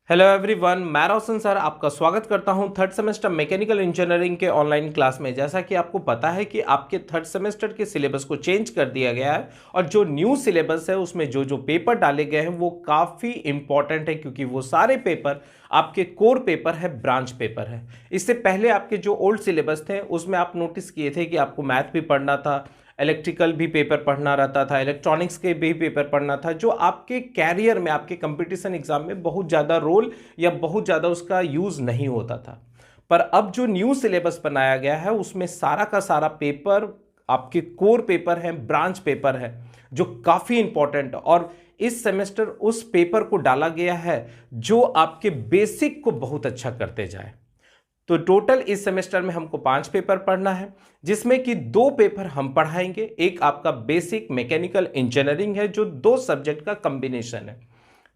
Hello everyone, मैं रोशन sir आपका स्वागत करता हूं थर्ड सेमेस्टर मैकेनिकल इंजीनियरिंग के ऑनलाइन क्लास में। जैसा कि आपको पता है कि आपके थर्ड सेमेस्टर के सिलेबस को चेंज कर दिया गया है और जो न्यू सिलेबस है उसमें जो जो पेपर डाले गए हैं वो काफ़ी इंपॉर्टेंट है, क्योंकि वो सारे पेपर आपके कोर पेपर है, ब्रांच पेपर है। इससे पहले आपके जो ओल्ड सिलेबस थे उसमें आप नोटिस किए थे कि आपको मैथ भी पढ़ना था, इलेक्ट्रिकल भी पेपर पढ़ना रहता था, इलेक्ट्रॉनिक्स के भी पेपर पढ़ना था, जो आपके कैरियर में, आपके कंपटीशन एग्जाम में बहुत ज़्यादा रोल या बहुत ज़्यादा उसका यूज़ नहीं होता था। पर अब जो न्यू सिलेबस बनाया गया है उसमें सारा का सारा पेपर आपके कोर पेपर हैं, ब्रांच पेपर है, जो काफ़ी इंपॉर्टेंट। और इस सेमेस्टर उस पेपर को डाला गया है जो आपके बेसिक को बहुत अच्छा करते जाए। तो टोटल इस सेमेस्टर में हमको 5 पेपर पढ़ना है, जिसमें कि 2 पेपर हम पढ़ाएंगे। एक आपका बेसिक मैकेनिकल इंजीनियरिंग है जो 2 सब्जेक्ट का कॉम्बिनेशन है,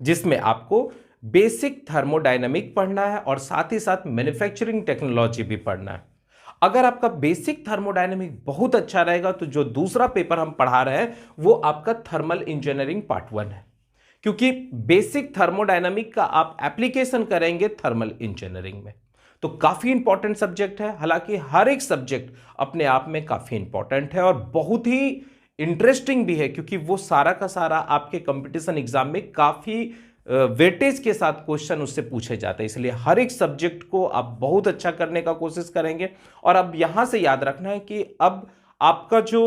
जिसमें आपको बेसिक थर्मोडायनामिक पढ़ना है और साथ ही साथ मैन्युफैक्चरिंग टेक्नोलॉजी भी पढ़ना है। अगर आपका बेसिक थर्मोडायनामिक बहुत अच्छा रहेगा तो जो दूसरा पेपर हम पढ़ा रहे हैं वो आपका थर्मल इंजीनियरिंग पार्ट 1 है, क्योंकि बेसिक थर्मोडायनामिक का आप एप्लीकेशन करेंगे थर्मल इंजीनियरिंग में। तो काफी इंपॉर्टेंट सब्जेक्ट है। हालांकि हर एक सब्जेक्ट अपने आप में काफी इंपॉर्टेंट है और बहुत ही इंटरेस्टिंग भी है, क्योंकि वो सारा का सारा आपके कंपटीशन एग्जाम में काफी वेटेज के साथ क्वेश्चन उससे पूछे जाते हैं। इसलिए हर एक सब्जेक्ट को आप बहुत अच्छा करने का कोशिश करेंगे। और अब यहां से याद रखना है कि अब आपका जो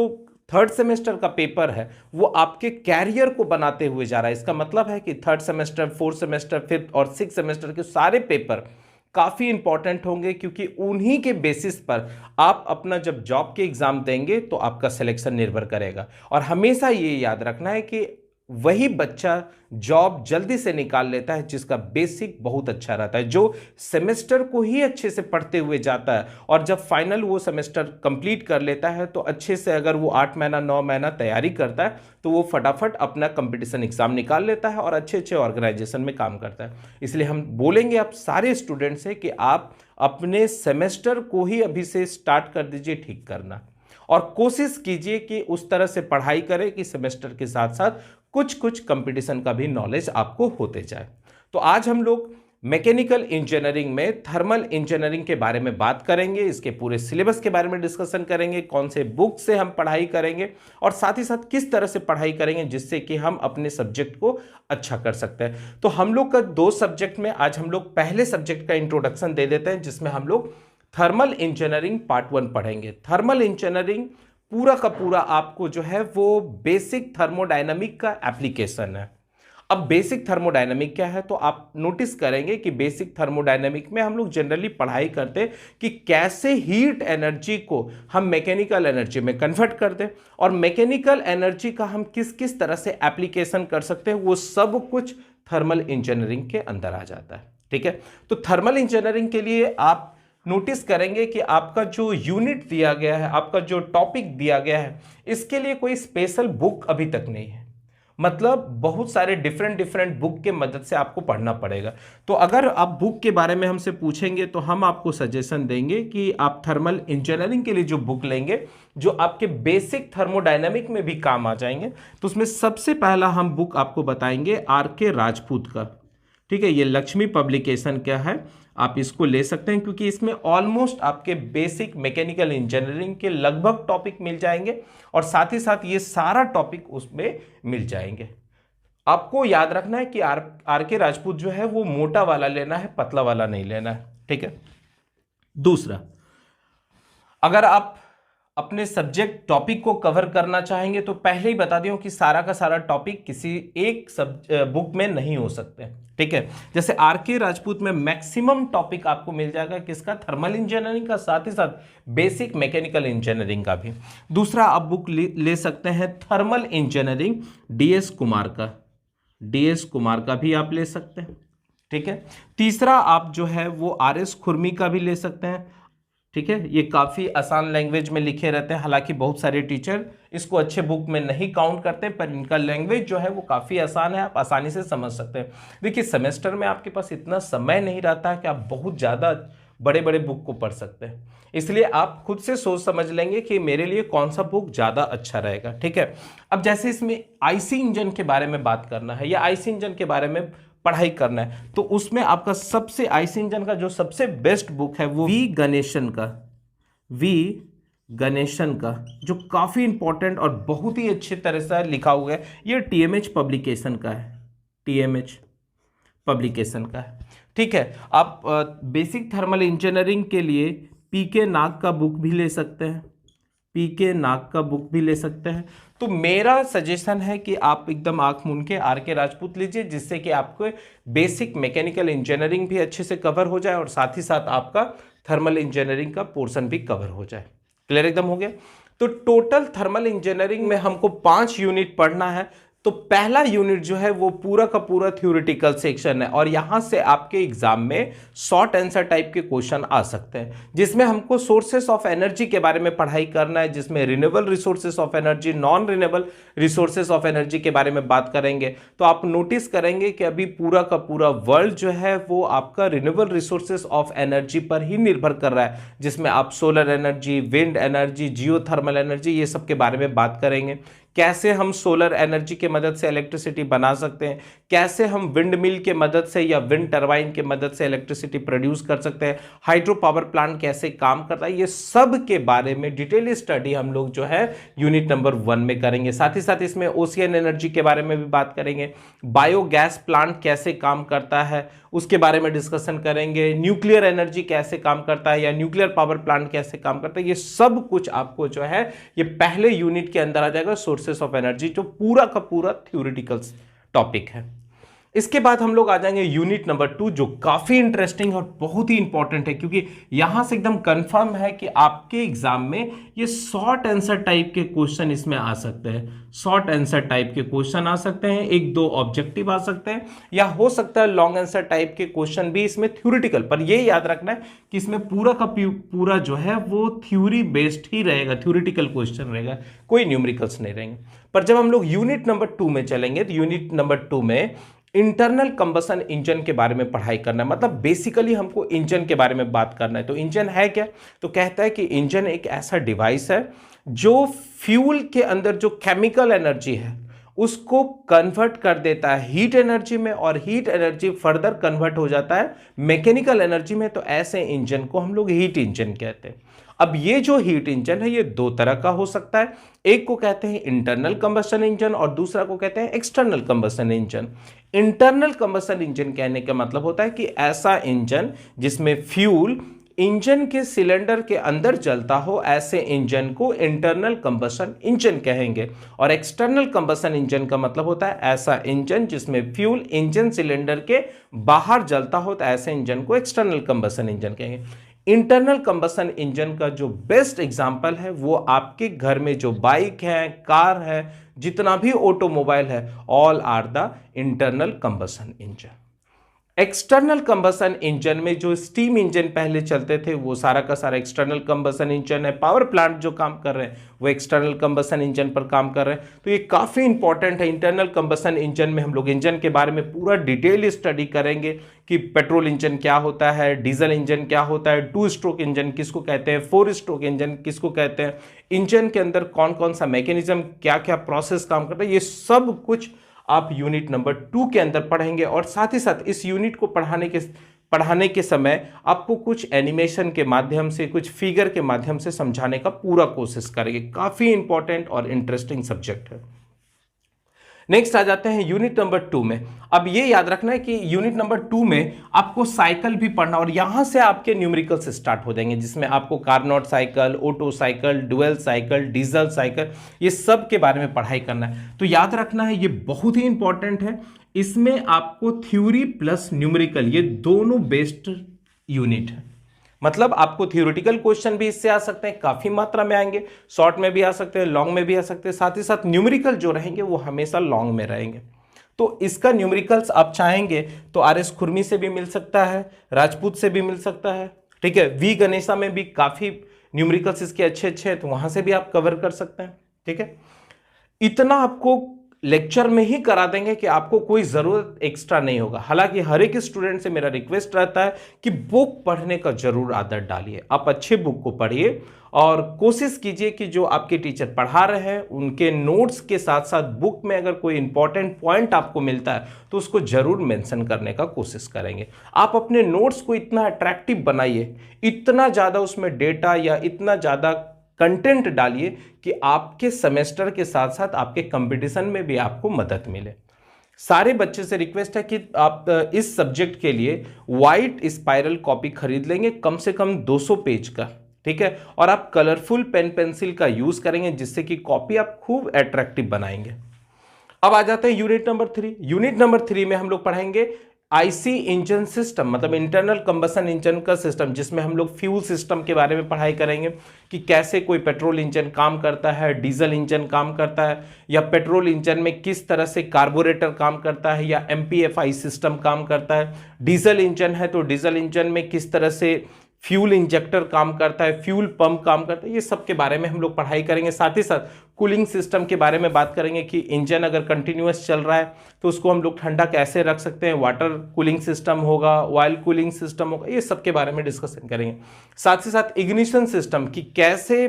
थर्ड सेमेस्टर का पेपर है वो आपके कैरियर को बनाते हुए जा रहा है। इसका मतलब है कि third semester, fourth semester, fifth और सिक्स सेमेस्टर के सारे पेपर काफ़ी इंपॉर्टेंट होंगे, क्योंकि उन्हीं के बेसिस पर आप अपना जब जॉब के एग्ज़ाम देंगे तो आपका सिलेक्शन निर्भर करेगा। और हमेशा ये याद रखना है कि वही बच्चा जॉब जल्दी से निकाल लेता है जिसका बेसिक बहुत अच्छा रहता है, जो सेमेस्टर को ही अच्छे से पढ़ते हुए जाता है और जब फाइनल वो सेमेस्टर कंप्लीट कर लेता है तो अच्छे से, अगर वो 8 महीना 9 महीना तैयारी करता है तो वो फटाफट अपना कंपटीशन एग्जाम निकाल लेता है और अच्छे अच्छे ऑर्गेनाइजेशन में काम करता है। इसलिए हम बोलेंगे आप सारे स्टूडेंट से कि आप अपने सेमेस्टर को ही अभी से स्टार्ट कर दीजिए ठीक करना, और कोशिश कीजिए कि उस तरह से पढ़ाई करें कि सेमेस्टर के साथ साथ कुछ कुछ कंपटीशन का भी नॉलेज आपको होते जाए। तो आज हम लोग मैकेनिकल इंजीनियरिंग में थर्मल इंजीनियरिंग के बारे में बात करेंगे, इसके पूरे सिलेबस के बारे में डिस्कशन करेंगे, कौन से बुक से हम पढ़ाई करेंगे और साथ ही साथ किस तरह से पढ़ाई करेंगे जिससे कि हम अपने सब्जेक्ट को अच्छा कर सकते हैं। तो हम लोग का 2 सब्जेक्ट में आज हम लोग पहले सब्जेक्ट का इंट्रोडक्शन दे देते हैं, जिसमें हम लोग थर्मल इंजीनियरिंग पार्ट 1 पढ़ेंगे। थर्मल इंजीनियरिंग पूरा का पूरा आपको जो है वो बेसिक थर्मोडायनामिक का एप्लीकेशन है। अब बेसिक थर्मोडायनामिक क्या है, तो आप नोटिस करेंगे कि बेसिक थर्मोडायनामिक में हम लोग जनरली पढ़ाई करते हैं कि कैसे हीट एनर्जी को हम मैकेनिकल एनर्जी में कन्वर्ट करते हैं और मैकेनिकल एनर्जी का हम किस किस तरह से एप्लीकेशन कर सकते हैं, वो सब कुछ थर्मल इंजीनियरिंग के अंदर आ जाता है। ठीक है, तो थर्मल इंजीनियरिंग के लिए आप नोटिस करेंगे कि आपका जो यूनिट दिया गया है, आपका जो टॉपिक दिया गया है, इसके लिए कोई स्पेशल बुक अभी तक नहीं है। मतलब बहुत सारे डिफरेंट डिफरेंट बुक के मदद से आपको पढ़ना पड़ेगा। तो अगर आप बुक के बारे में हमसे पूछेंगे तो हम आपको सजेशन देंगे कि आप थर्मल इंजीनियरिंग के लिए जो बुक लेंगे, जो आपके बेसिक थर्मोडायनामिक में भी काम आ जाएंगे, तो उसमें सबसे पहला हम बुक आपको बताएंगे आर.के. राजपूत का। ठीक है, ये लक्ष्मी पब्लिकेशन क्या है, आप इसको ले सकते हैं, क्योंकि इसमें ऑलमोस्ट आपके बेसिक मैकेनिकल इंजीनियरिंग के लगभग टॉपिक मिल जाएंगे और साथ ही साथ ये सारा टॉपिक उसमें मिल जाएंगे। आपको याद रखना है कि आर.के. राजपूत जो है वो मोटा वाला लेना है, पतला वाला नहीं लेना है। ठीक है, दूसरा, अगर आप अपने सब्जेक्ट टॉपिक को कवर करना चाहेंगे तो पहले ही बता दूं कि सारा का सारा टॉपिक किसी एक बुक में नहीं हो सकते। ठीक है, जैसे आर.के. राजपूत में मैक्सिमम टॉपिक आपको मिल जाएगा किसका, थर्मल इंजीनियरिंग का, साथ ही साथ बेसिक मैकेनिकल इंजीनियरिंग का भी। दूसरा आप बुक ले सकते हैं थर्मल इंजीनियरिंग डी.एस. कुमार का, डी.एस. कुमार का भी आप ले सकते हैं। ठीक है, तीसरा आप जो है वो आर.एस. खुरमी का भी ले सकते हैं। ठीक है, ये काफ़ी आसान लैंग्वेज में लिखे रहते हैं, हालांकि बहुत सारे टीचर इसको अच्छे बुक में नहीं काउंट करते, पर इनका लैंग्वेज जो है वो काफ़ी आसान है, आप आसानी से समझ सकते हैं। देखिए, सेमेस्टर में आपके पास इतना समय नहीं रहता है कि आप बहुत ज़्यादा बड़े बड़े बुक को पढ़ सकते हैं, इसलिए आप खुद से सोच समझ लेंगे कि मेरे लिए कौन सा बुक ज़्यादा अच्छा रहेगा। ठीक है, अब जैसे इसमें आईसी इंजन के बारे में बात करना है या आईसी इंजन के बारे में पढ़ाई करना है तो उसमें आपका सबसे आईसी इंजन का जो सबसे बेस्ट बुक है वो वी गणेशन का जो काफ़ी इंपॉर्टेंट और बहुत ही अच्छी तरह से लिखा हुआ है। ये टीएमएच पब्लिकेशन का है, टीएमएच पब्लिकेशन का है। ठीक है, आप बेसिक थर्मल इंजीनियरिंग के लिए पीके नाग का बुक भी ले सकते हैं, पीके नाग का बुक भी ले सकते हैं। तो मेरा सजेशन है कि आप एकदम आंख मूंद के आर के राजपूत लीजिए, जिससे कि आपको बेसिक मैकेनिकल इंजीनियरिंग भी अच्छे से कवर हो जाए और साथ ही साथ आपका थर्मल इंजीनियरिंग का पोर्शन भी कवर हो जाए। क्लियर एकदम हो गया। तो टोटल थर्मल इंजीनियरिंग में हमको 5 यूनिट पढ़ना है। तो पहला यूनिट जो है वो पूरा का पूरा थ्योरेटिकल सेक्शन है और यहां से आपके एग्जाम में शॉर्ट आंसर टाइप के क्वेश्चन आ सकते हैं, जिसमें हमको सोर्सेस ऑफ एनर्जी के बारे में पढ़ाई करना है, जिसमें renewable resources of energy, non renewable resources of energy के बारे में बात करेंगे। तो आप नोटिस करेंगे कि अभी पूरा का पूरा वर्ल्ड जो है वो आपका रिन्यूएबल रिसोर्सेस ऑफ एनर्जी पर ही निर्भर कर रहा है, जिसमें आप solar energy, wind energy, geothermal energy, ये सब के बारे में बात करेंगे। कैसे हम सोलर एनर्जी के मदद से इलेक्ट्रिसिटी बना सकते हैं, कैसे हम विंड मिल के मदद से या विंड टरबाइन के मदद से इलेक्ट्रिसिटी प्रोड्यूस कर सकते हैं, हाइड्रो पावर प्लांट कैसे काम करता है, ये सब के बारे में डिटेल स्टडी हम लोग जो है यूनिट नंबर 1 में करेंगे। साथ ही साथ इसमें ओशियन एनर्जी के बारे में भी बात करेंगे, बायोगैस प्लांट कैसे काम करता है उसके बारे में डिस्कशन करेंगे, न्यूक्लियर एनर्जी कैसे काम करता है या न्यूक्लियर पावर प्लांट कैसे काम करता है, ये सब कुछ आपको जो है ये पहले यूनिट के अंदर आ जाएगा, सोर्सेस ऑफ एनर्जी, जो पूरा का पूरा थ्योरेटिकल टॉपिक है। इसके बाद हम लोग आ जाएंगे यूनिट नंबर 2, जो काफी इंटरेस्टिंग और बहुत ही इंपॉर्टेंट है, क्योंकि यहां से एकदम कंफर्म है कि आपके एग्जाम में ये शॉर्ट आंसर टाइप के क्वेश्चन इसमें आ सकते हैं, शॉर्ट आंसर टाइप के क्वेश्चन आ सकते हैं, 1-2 ऑब्जेक्टिव आ सकते हैं, या हो सकता है लॉन्ग आंसर टाइप के क्वेश्चन भी इसमें थ्योरेटिकल। पर ये याद रखना है कि इसमें पूरा का पूरा जो है वो थ्योरी बेस्ड ही रहेगा, थ्योरेटिकल क्वेश्चन रहेगा, कोई न्यूमेरिकल्स नहीं रहेंगे। पर जब हम लोग यूनिट नंबर 2 में चलेंगे तो यूनिट नंबर 2 में इंटरनल कंबसन इंजन के बारे में पढ़ाई करना है, मतलब बेसिकली हमको इंजन के बारे में बात करना है। तो इंजन है क्या? तो कहता है कि इंजन एक ऐसा डिवाइस है जो फ्यूल के अंदर जो केमिकल एनर्जी है उसको कन्वर्ट कर देता है हीट एनर्जी में, और हीट एनर्जी फर्दर कन्वर्ट हो जाता है मैकेनिकल एनर्जी में। तो ऐसे इंजन को हम लोग हीट इंजन कहते हैं। अब ये जो हीट इंजन है ये 2 तरह का हो सकता है, एक को कहते हैं इंटरनल कंबशन इंजन और दूसरा को कहते हैं external combustion engine. Internal combustion engine कहने का मतलब होता है कि ऐसा इंजन जिसमें फ्यूल इंजन के सिलेंडर के अंदर जलता हो, ऐसे इंजन को इंटरनल कंबशन इंजन कहेंगे। और एक्सटर्नल कंबशन इंजन का मतलब होता है ऐसा इंजन जिसमें फ्यूल इंजन सिलेंडर के बाहर जलता हो, तो ऐसे इंजन को एक्सटर्नल कंबशन इंजन कहेंगे। इंटरनल कंबशन इंजन का जो बेस्ट एग्जांपल है वो आपके घर में जो बाइक है, कार है, जितना भी ऑटोमोबाइल है, all are the internal combustion engine. External combustion engine में जो स्टीम इंजन पहले चलते थे वो सारा का सारा एक्सटर्नल कंबशन इंजन है। पावर प्लांट जो काम कर रहे हैं वो एक्सटर्नल कंबशन इंजन पर काम कर रहे हैं। तो ये काफ़ी इंपॉर्टेंट है। इंटरनल कंबशन इंजन में हम लोग इंजन के बारे में पूरा डिटेल स्टडी करेंगे कि पेट्रोल इंजन क्या होता है, डीजल इंजन क्या होता है, 2 स्ट्रोक इंजन किसको कहते हैं, 4 स्ट्रोक इंजन किसको कहते हैं, इंजन के अंदर कौन कौन सा मैकेनिज्म, क्या क्या प्रोसेस काम करता है, ये सब कुछ आप यूनिट नंबर 2 के अंदर पढ़ेंगे। और साथ ही साथ इस यूनिट को पढ़ाने के समय आपको कुछ एनिमेशन के माध्यम से, कुछ फिगर के माध्यम से समझाने का पूरा कोशिश करेंगे। काफी इंपॉर्टेंट और इंटरेस्टिंग सब्जेक्ट है। नेक्स्ट आ जाते हैं यूनिट नंबर 2 में। अब ये याद रखना है कि यूनिट नंबर 2 में आपको साइकिल भी पढ़ना, और यहां से आपके न्यूमेरिकल्स स्टार्ट हो जाएंगे, जिसमें आपको Carnot cycle, auto cycle, dual cycle, diesel cycle, ये सब के बारे में पढ़ाई करना है। तो याद रखना है ये बहुत ही इंपॉर्टेंट है। इसमें आपको थ्योरी प्लस न्यूमेरिकल ये दोनों बेस्ड यूनिट है। मतलब आपको थ्योरेटिकल क्वेश्चन भी इससे आ सकते हैं, काफी मात्रा में आएंगे, शॉर्ट में भी आ सकते हैं, लॉन्ग में भी आ सकते हैं। साथ ही साथ न्यूमेरिकल जो रहेंगे वो हमेशा लॉन्ग में रहेंगे। तो इसका न्यूमेरिकल्स आप चाहेंगे तो आर.एस. खुरमी से भी मिल सकता है, राजपूत से भी मिल सकता है, ठीक है। वी गणेशा में भी काफी न्यूमेरिकल्स इसके अच्छे अच्छे हैं, तो वहां से भी आप कवर कर सकते हैं, ठीक है। इतना आपको लेक्चर में ही करा देंगे कि आपको कोई ज़रूरत एक्स्ट्रा नहीं होगा। हालांकि हर एक स्टूडेंट से मेरा रिक्वेस्ट रहता है कि बुक पढ़ने का जरूर आदत डालिए। आप अच्छे बुक को पढ़िए और कोशिश कीजिए कि जो आपके टीचर पढ़ा रहे हैं उनके नोट्स के साथ साथ बुक में अगर कोई इंपॉर्टेंट पॉइंट आपको मिलता है तो उसको जरूर मेंशन करने का कोशिश करेंगे। आप अपने नोट्स को इतना अट्रैक्टिव बनाइए, इतना ज़्यादा उसमें डेटा या इतना ज़्यादा कंटेंट डालिए कि आपके सेमेस्टर के साथ साथ आपके कंपटीशन में भी आपको मदद मिले। सारे बच्चे से रिक्वेस्ट है कि आप इस सब्जेक्ट के लिए वाइट स्पाइरल कॉपी खरीद लेंगे, कम से कम 200 पेज का, ठीक है। और आप कलरफुल पेन पेंसिल का यूज करेंगे जिससे कि कॉपी आप खूब अट्रैक्टिव बनाएंगे। अब आ जाते हैं यूनिट नंबर 3। यूनिट नंबर 3 में हम लोग पढ़ेंगे आईसी इंजन सिस्टम, मतलब इंटरनल कंबशन इंजन का सिस्टम, जिसमें हम लोग फ्यूल सिस्टम के बारे में पढ़ाई करेंगे कि कैसे कोई पेट्रोल इंजन काम करता है, डीजल इंजन काम करता है, या पेट्रोल इंजन में किस तरह से कार्बोरेटर काम करता है या एमपीएफआई सिस्टम काम करता है। डीजल इंजन है तो डीजल इंजन में किस तरह से फ्यूल इंजेक्टर काम करता है, फ्यूल पंप काम करता है, ये सब के बारे में हम लोग पढ़ाई करेंगे। साथ ही साथ कूलिंग सिस्टम के बारे में बात करेंगे कि इंजन अगर कंटिन्यूअस चल रहा है तो उसको हम लोग ठंडा कैसे रख सकते हैं, वाटर कूलिंग सिस्टम होगा, ऑयल कूलिंग सिस्टम होगा, ये सब के बारे में डिस्कशन करेंगे। साथ ही साथ इग्निशन सिस्टम कि कैसे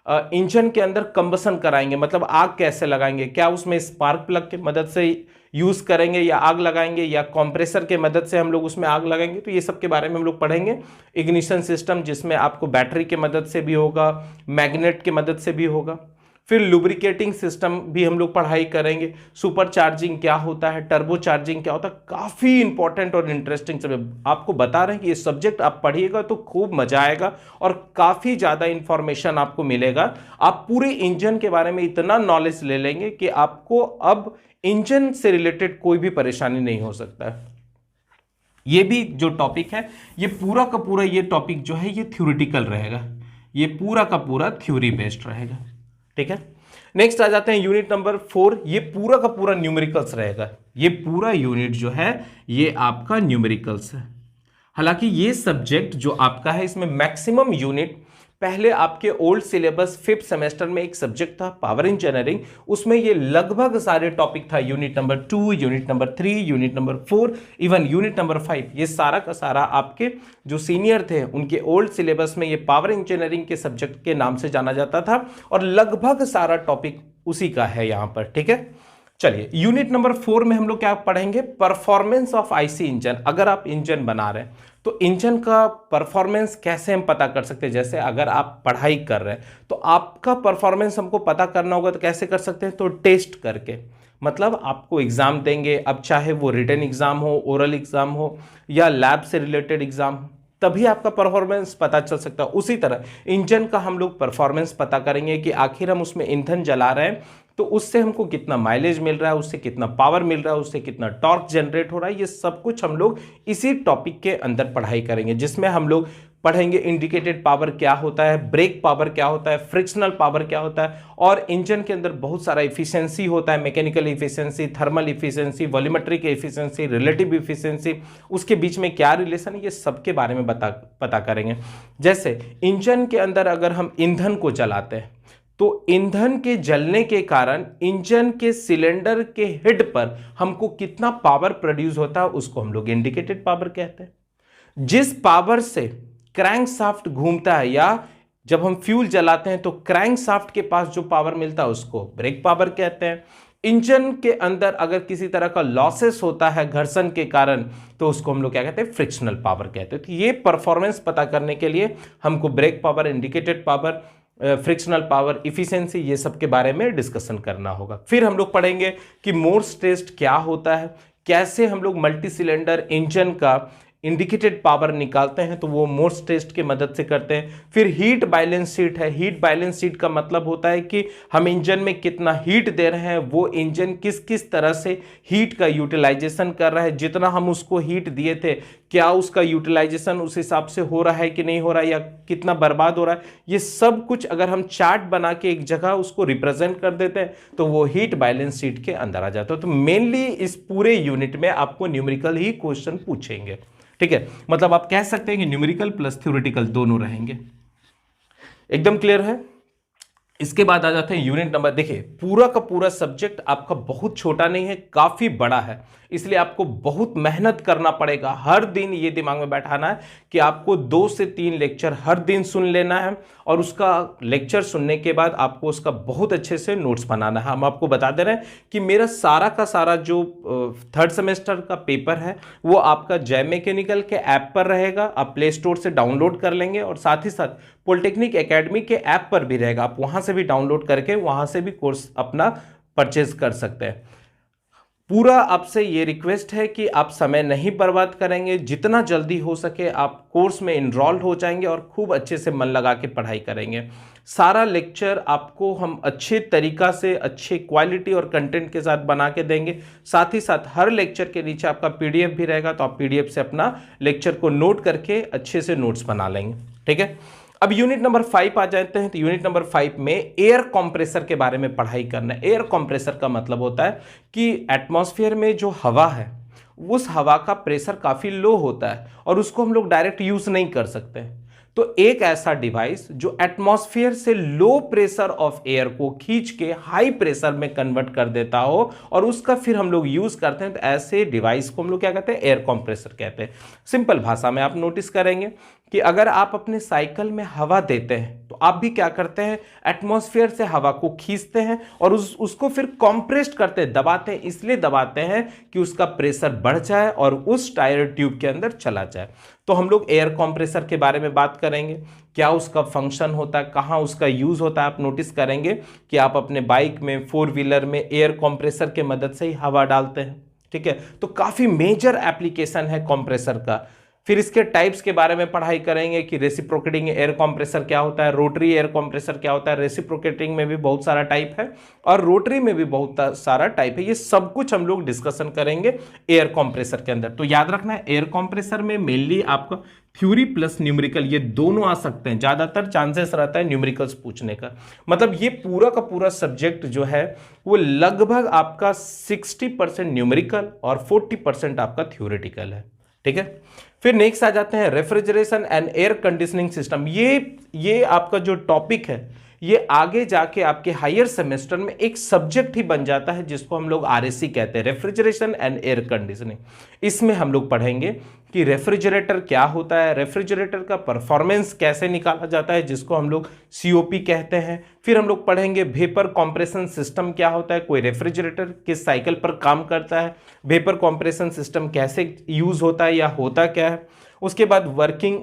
इंजन के अंदर कंबसन कराएंगे, मतलब आग कैसे लगाएंगे, क्या उसमें स्पार्क प्लग की मदद से यूज करेंगे या आग लगाएंगे या कंप्रेसर के मदद से हम लोग उसमें आग लगाएंगे, तो ये सब के बारे में हम लोग पढ़ेंगे। इग्निशन सिस्टम जिसमें आपको बैटरी के मदद से भी होगा, मैग्नेट की मदद से भी होगा। फिर लुब्रिकेटिंग सिस्टम भी हम लोग पढ़ाई करेंगे। सुपर चार्जिंग क्या होता है, टर्बो चार्जिंग क्या होता है, काफ़ी इंपॉर्टेंट और इंटरेस्टिंग सब्जेक्ट। आपको बता रहे हैं कि ये सब्जेक्ट आप पढ़िएगा तो खूब मजा आएगा और काफ़ी ज़्यादा इंफॉर्मेशन आपको मिलेगा। आप पूरे इंजन के बारे में इतना नॉलेज ले लेंगे कि आपको अब इंजन से रिलेटेड कोई भी परेशानी नहीं हो सकता है। ये भी जो टॉपिक है, ये पूरा का पूरा ये टॉपिक जो है ये थ्योरेटिकल रहेगा, ये पूरा का पूरा थ्योरी बेस्ड रहेगा, ठीक है। नेक्स्ट आ जाते हैं यूनिट नंबर 4। ये पूरा का पूरा न्यूमेरिकल्स रहेगा। ये पूरा यूनिट जो है ये आपका न्यूमेरिकल्स है। हालांकि ये सब्जेक्ट जो आपका है इसमें मैक्सिमम यूनिट, पहले आपके ओल्ड सिलेबस 5th सेमेस्टर में एक सब्जेक्ट था पावर इंजीनियरिंग, उसमें ये लगभग सारे टॉपिक था। Unit number 2, unit number 3, unit number 4, even unit number 5, ये सारा का सारा आपके जो सीनियर थे उनके ओल्ड सिलेबस में ये पावर इंजीनियरिंग के सब्जेक्ट के नाम से जाना जाता था और लगभग सारा टॉपिक उसी का है यहाँ पर, ठीक है। चलिए यूनिट नंबर 4 में हम लोग क्या पढ़ेंगे, परफॉर्मेंस ऑफ आईसी इंजन। अगर आप इंजन बना रहे हैं तो इंजन का परफॉर्मेंस कैसे हम पता कर सकते हैं। जैसे अगर आप पढ़ाई कर रहे हैं तो आपका परफॉर्मेंस हमको पता करना होगा, तो कैसे कर सकते हैं, तो टेस्ट करके। मतलब आपको एग्जाम देंगे, अब चाहे वो रिटन एग्जाम हो, ओरल एग्जाम हो या लैब से रिलेटेड एग्जाम हो, तभी आपका परफॉर्मेंस पता चल सकता है। उसी तरह इंजन का हम लोग परफॉर्मेंस पता करेंगे कि आखिर हम उसमें ईंधन जला रहे हैं तो उससे हमको कितना माइलेज मिल रहा है, उससे कितना पावर मिल रहा है, उससे कितना टॉर्क जनरेट हो रहा है। ये सब कुछ हम लोग इसी टॉपिक के अंदर पढ़ाई करेंगे, जिसमें हम लोग पढ़ेंगे इंडिकेटेड पावर क्या होता है, ब्रेक पावर क्या होता है, फ्रिक्शनल पावर क्या होता है, और इंजन के अंदर बहुत सारा इफिशियंसी होता है, mechanical efficiency, thermal efficiency, volumetric efficiency, relative efficiency, उसके बीच में क्या रिलेशन है, ये सब के बारे में पता करेंगे। जैसे इंजन के अंदर अगर हम ईंधन को जलाते हैं तो ईंधन के जलने के कारण इंजन के सिलेंडर के हेड पर हमको कितना पावर प्रोड्यूस होता है, उसको हम लोग इंडिकेटेड पावर कहते हैं। जिस पावर से क्रैंक शाफ्ट घूमता है या जब हम फ्यूल जलाते हैं तो क्रैंक शाफ्ट के पास जो पावर मिलता है उसको ब्रेक पावर कहते हैं। इंजन के अंदर अगर किसी तरह का लॉसेस होता है घर्षण के कारण तो उसको हम लोग क्या कहते हैं, फ्रिक्शनल पावर कहते हैं। तो ये परफॉर्मेंस पता करने के लिए हमको brake power, indicated power, frictional power, efficiency, ये सब के बारे में डिस्कशन करना होगा। फिर हम लोग पढ़ेंगे कि मोर्स टेस्ट क्या होता है, कैसे हम लोग मल्टी सिलेंडर इंजन का इंडिकेटेड पावर निकालते हैं, तो वो मोर्स टेस्ट की मदद से करते हैं। फिर हीट बैलेंस शीट है। हीट बैलेंस शीट का मतलब होता है कि हम इंजन में कितना हीट दे रहे हैं, वो इंजन किस किस तरह से हीट का यूटिलाइजेशन कर रहा है, जितना हम उसको हीट दिए थे क्या उसका यूटिलाइजेशन उस हिसाब से हो रहा है कि नहीं हो रहा है, या कितना बर्बाद हो रहा है। ये सब कुछ अगर हम चार्ट बना के एक जगह उसको रिप्रेजेंट कर देते हैं तो वो हीट बैलेंस शीट के अंदर आ जाता है। तो मेनली इस पूरे यूनिट में आपको न्यूमेरिकल ही क्वेश्चन पूछेंगे, ठीक है। मतलब आप कह सकते हैं कि न्यूमेरिकल प्लस थ्योरेटिकल दोनों रहेंगे। एकदम क्लियर है। इसके बाद आ जाते हैं यूनिट नंबर। देखिए पूरा का पूरा सब्जेक्ट आपका बहुत छोटा नहीं है, काफी बड़ा है, इसलिए आपको बहुत मेहनत करना पड़ेगा। हर दिन ये दिमाग में बैठाना है कि आपको 2 से 3 लेक्चर हर दिन सुन लेना है और उसका लेक्चर सुनने के बाद आपको उसका बहुत अच्छे से नोट्स बनाना है। हम आपको बता दे रहे हैं कि मेरा सारा का सारा जो थर्ड सेमेस्टर का पेपर है वो आपका जय मैकेनिकल के ऐप पर रहेगा, आप प्ले स्टोर से डाउनलोड कर लेंगे और साथ ही साथ पॉलिटेक्निक एकेडमी के ऐप पर भी रहेगा, आप वहां से भी डाउनलोड करके वहां से भी कोर्स अपना परचेज कर सकते हैं। पूरा आपसे ये रिक्वेस्ट है कि आप समय नहीं बर्बाद करेंगे, जितना जल्दी हो सके आप कोर्स में इनरोल्ड हो जाएंगे और खूब अच्छे से मन लगा के पढ़ाई करेंगे। सारा लेक्चर आपको हम अच्छे तरीका से अच्छे क्वालिटी और कंटेंट के साथ बना के देंगे। साथ ही साथ हर लेक्चर के नीचे आपका पीडीएफ भी रहेगा, तो आप पीडीएफ से अपना लेक्चर को नोट करके अच्छे से नोट्स बना लेंगे। ठीक है, अब यूनिट नंबर 5 आ जाते हैं। तो यूनिट नंबर 5 में एयर कंप्रेसर के बारे में पढ़ाई करना है। एयर कंप्रेसर का मतलब होता है कि एटमॉस्फेयर में जो हवा है उस हवा का प्रेशर काफी लो होता है और उसको हम लोग डायरेक्ट यूज नहीं कर सकते। तो एक ऐसा डिवाइस जो एटमॉस्फेयर से लो प्रेशर ऑफ एयर को खींच के हाई प्रेशर में कन्वर्ट कर देता हो और उसका फिर हम लोग यूज करते हैं, तो ऐसे डिवाइस को हम लोग क्या कहते हैं, एयर कंप्रेसर कहते हैं। सिंपल भाषा में आप नोटिस करेंगे कि अगर आप अपने साइकिल में हवा देते हैं तो आप भी क्या करते हैं, एटमॉस्फेयर से हवा को खींचते हैं और उसको फिर कॉम्प्रेस्ड करते हैं, दबाते हैं। इसलिए दबाते हैं कि उसका प्रेशर बढ़ जाए और उस टायर ट्यूब के अंदर चला जाए। तो हम लोग एयर कंप्रेसर के बारे में बात करेंगे, क्या उसका फंक्शन होता है, कहाँ उसका यूज होता है। आप नोटिस करेंगे कि आप अपने बाइक में, 4 व्हीलर में एयर कंप्रेसर के मदद से ही हवा डालते हैं। ठीक है, तो काफी मेजर एप्लीकेशन है कंप्रेसर का। फिर इसके टाइप्स के बारे में पढ़ाई करेंगे कि रेसिप्रोकेटिंग एयर कंप्रेसर क्या होता है, रोटरी एयर कंप्रेसर क्या होता है। रेसिप्रोकेटिंग में भी बहुत सारा टाइप है और रोटरी में भी बहुत सारा टाइप है। ये सब कुछ हम लोग डिस्कशन करेंगे एयर कंप्रेसर के अंदर। तो याद रखना है, एयर कंप्रेसर में मेनली आपका थ्योरी प्लस न्यूमेरिकल ये दोनों आ सकते हैं। ज्यादातर चांसेस रहता है न्यूमेरिकल्स पूछने का। मतलब ये पूरा का पूरा सब्जेक्ट जो है वो लगभग आपका 60% न्यूमेरिकल और 40% आपका थ्योरेटिकल है। ठीक है, फिर नेक्स्ट आ जाते हैं refrigeration and air conditioning system. ये आपका जो टॉपिक है ये आगे जाके आपके हायर सेमेस्टर में एक सब्जेक्ट ही बन जाता है, जिसको हम लोग आरएसी कहते हैं, रेफ्रिजरेशन एंड एयर कंडीशनिंग। इसमें हम लोग पढ़ेंगे कि रेफ्रिजरेटर क्या होता है, रेफ्रिजरेटर का परफॉर्मेंस कैसे निकाला जाता है, जिसको हम लोग सीओपी कहते हैं। फिर हम लोग पढ़ेंगे वेपर कंप्रेशन सिस्टम क्या होता है, कोई रेफ्रिजरेटर किस साइकिल पर काम करता है, वेपर कंप्रेशन सिस्टम कैसे यूज होता है या होता क्या है। उसके बाद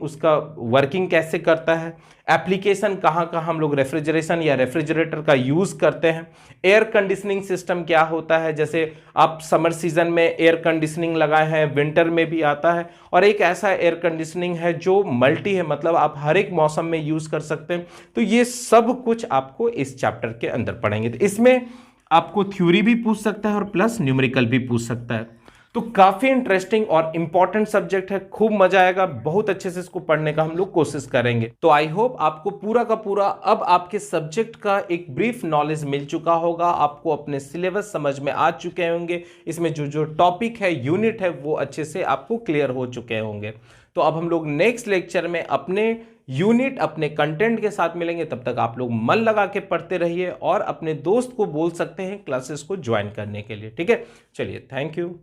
उसका वर्किंग कैसे करता है, एप्लीकेशन कहाँ कहाँ हम लोग रेफ्रिजरेशन या रेफ्रिजरेटर का यूज करते हैं। एयर कंडीशनिंग सिस्टम क्या होता है, जैसे आप समर सीजन में एयर कंडीशनिंग लगाए हैं, विंटर में भी आता है। और एक ऐसा एयर कंडीशनिंग है जो मल्टी है, मतलब आप हर एक मौसम में यूज कर सकते हैं। तो ये सब कुछ आपको इस चैप्टर के अंदर पढ़ेंगे। तो इसमें आपको थ्योरी भी पूछ सकता है और प्लस न्यूमेरिकल भी पूछ सकता है। तो काफी इंटरेस्टिंग और इंपॉर्टेंट सब्जेक्ट है, खूब मजा आएगा, बहुत अच्छे से इसको पढ़ने का हम लोग कोशिश करेंगे। तो आई होप आपको पूरा का पूरा अब आपके सब्जेक्ट का एक ब्रीफ नॉलेज मिल चुका होगा, आपको अपने सिलेबस समझ में आ चुके होंगे, इसमें जो जो टॉपिक है, यूनिट है, वो अच्छे से आपको क्लियर हो चुके होंगे। तो अब हम लोग नेक्स्ट लेक्चर में अपने यूनिट, अपने कंटेंट के साथ मिलेंगे। तब तक आप लोग मन लगा के पढ़ते रहिए और अपने दोस्त को बोल सकते हैं क्लासेस को ज्वाइन करने के लिए। ठीक है, चलिए, थैंक यू।